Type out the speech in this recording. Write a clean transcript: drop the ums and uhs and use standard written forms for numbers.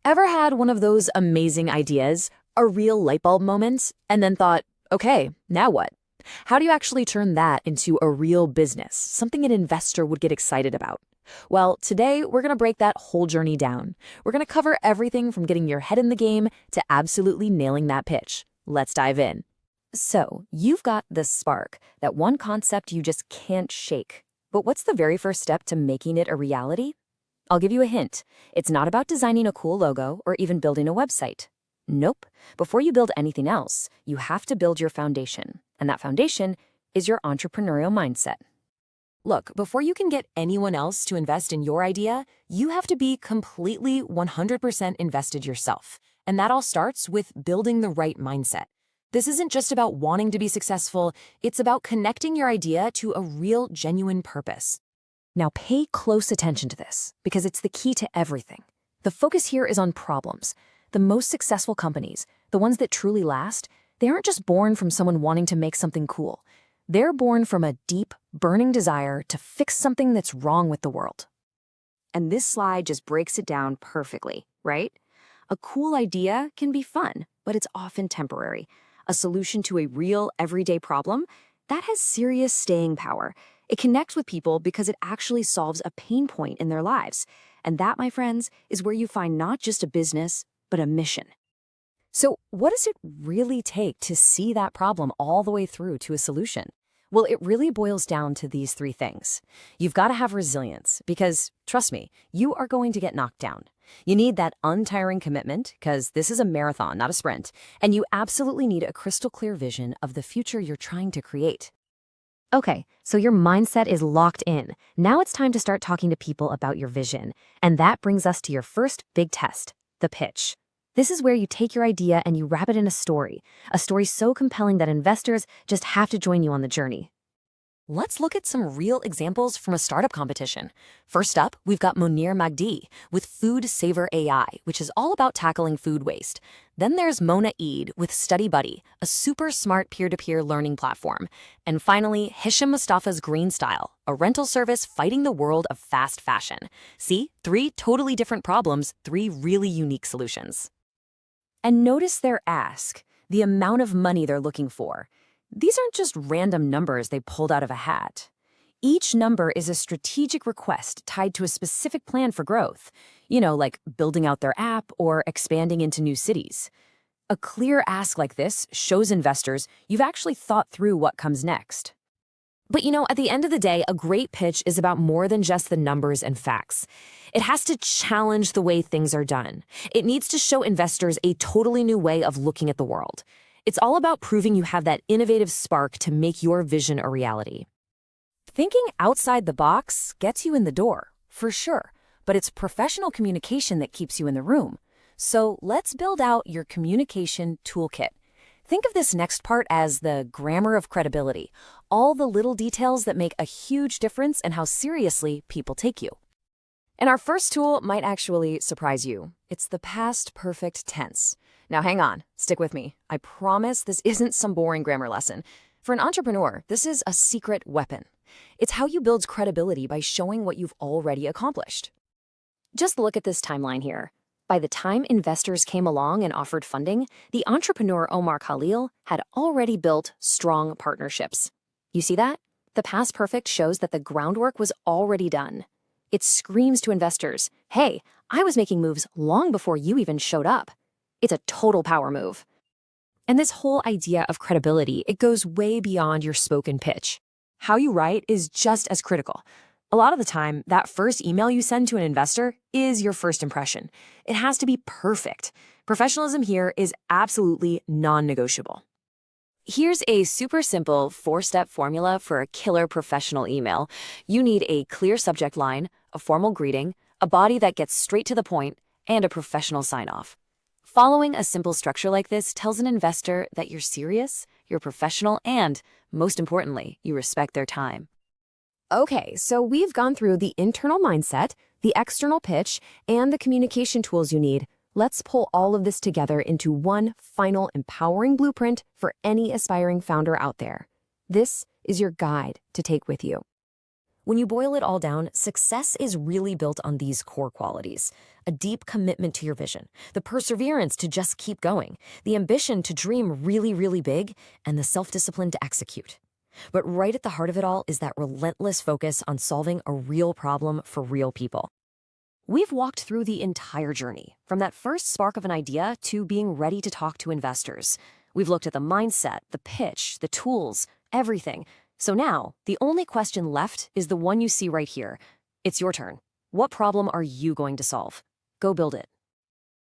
Ever had one of those amazing ideas, a real light bulb moment, and then thought, okay, now what? How do you actually turn that into a real business, something an investor would get excited about? Well, today we're going to break that whole journey down. We're going to cover everything from getting your head in the game to absolutely nailing that pitch. Let's dive in. So, you've got this spark, that one concept you just can't shake. But what's the very first step to making it a reality? I'll give you a hint. It's not about designing a cool logo or even building a website. Nope. Before you build anything else, you have to build your foundation. And that foundation is your entrepreneurial mindset. Look, before you can get anyone else to invest in your idea, you have to be completely 100% invested yourself. And that all starts with building the right mindset. This isn't just about wanting to be successful, it's about connecting your idea to a real, genuine purpose. Now pay close attention to this, because it's the key to everything. The focus here is on problems. The most successful companies, the ones that truly last, they aren't just born from someone wanting to make something cool. They're born from a deep, burning desire to fix something that's wrong with the world. And this slide just breaks it down perfectly, right? A cool idea can be fun, but it's often temporary. A solution to a real, everyday problem, that has serious staying power. It connects with people because it actually solves a pain point in their lives. And that, my friends, is where you find not just a business, but a mission. So what does it really take to see that problem all the way through to a solution? Well, it really boils down to these three things. You've got to have resilience because, trust me, you are going to get knocked down. You need that untiring commitment because this is a marathon, not a sprint. And you absolutely need a crystal clear vision of the future you're trying to create. Okay, so your mindset is locked in. Now it's time to start talking to people about your vision. And that brings us to your first big test, the pitch. This is where you take your idea and you wrap it in a story so compelling that investors just have to join you on the journey. Let's look at some real examples from a startup competition. First up, we've got Monir Magdi with Food Saver AI, which is all about tackling food waste. Then there's Mona Eid with Study Buddy, a super smart peer-to-peer learning platform. And finally, Hisham Mustafa's Green Style, a rental service fighting the world of fast fashion. See, 3 totally different problems, 3 really unique solutions. And notice their ask, the amount of money they're looking for. These aren't just random numbers they pulled out of a hat. Each number is a strategic request tied to a specific plan for growth, like building out their app or expanding into new cities. A clear ask like this shows investors you've actually thought through what comes next. But at the end of the day, a great pitch is about more than just the numbers and facts. It has to challenge the way things are done. It needs to show investors a totally new way of looking at the world. It's all about proving you have that innovative spark to make your vision a reality. Thinking outside the box gets you in the door, for sure, but it's professional communication that keeps you in the room. So let's build out your communication toolkit. Think of this next part as the grammar of credibility, all the little details that make a huge difference in how seriously people take you. And our first tool might actually surprise you. It's the past perfect tense. Now hang on, stick with me. I promise this isn't some boring grammar lesson. For an entrepreneur, this is a secret weapon. It's how you build credibility by showing what you've already accomplished. Just look at this timeline here. By the time investors came along and offered funding, the entrepreneur Omar Khalil had already built strong partnerships. You see that? The past perfect shows that the groundwork was already done. It screams to investors, hey, I was making moves long before you even showed up. It's a total power move. And this whole idea of credibility, it goes way beyond your spoken pitch. How you write is just as critical. A lot of the time, that first email you send to an investor is your first impression. It has to be perfect. Professionalism here is absolutely non-negotiable. Here's a super simple 4-step formula for a killer professional email. You need a clear subject line, a formal greeting, a body that gets straight to the point, and a professional sign-off. Following a simple structure like this tells an investor that you're serious, you're professional, and, most importantly, you respect their time. Okay, so we've gone through the internal mindset, the external pitch, and the communication tools you need. Let's pull all of this together into one final empowering blueprint for any aspiring founder out there. This is your guide to take with you. When you boil it all down, success is really built on these core qualities: a deep commitment to your vision, the perseverance to just keep going, the ambition to dream really, really big, and the self-discipline to execute. But right at the heart of it all is that relentless focus on solving a real problem for real people. We've walked through the entire journey, from that first spark of an idea to being ready to talk to investors. We've looked at the mindset, the pitch, the tools, everything. So now, the only question left is the one you see right here. It's your turn. What problem are you going to solve? Go build it.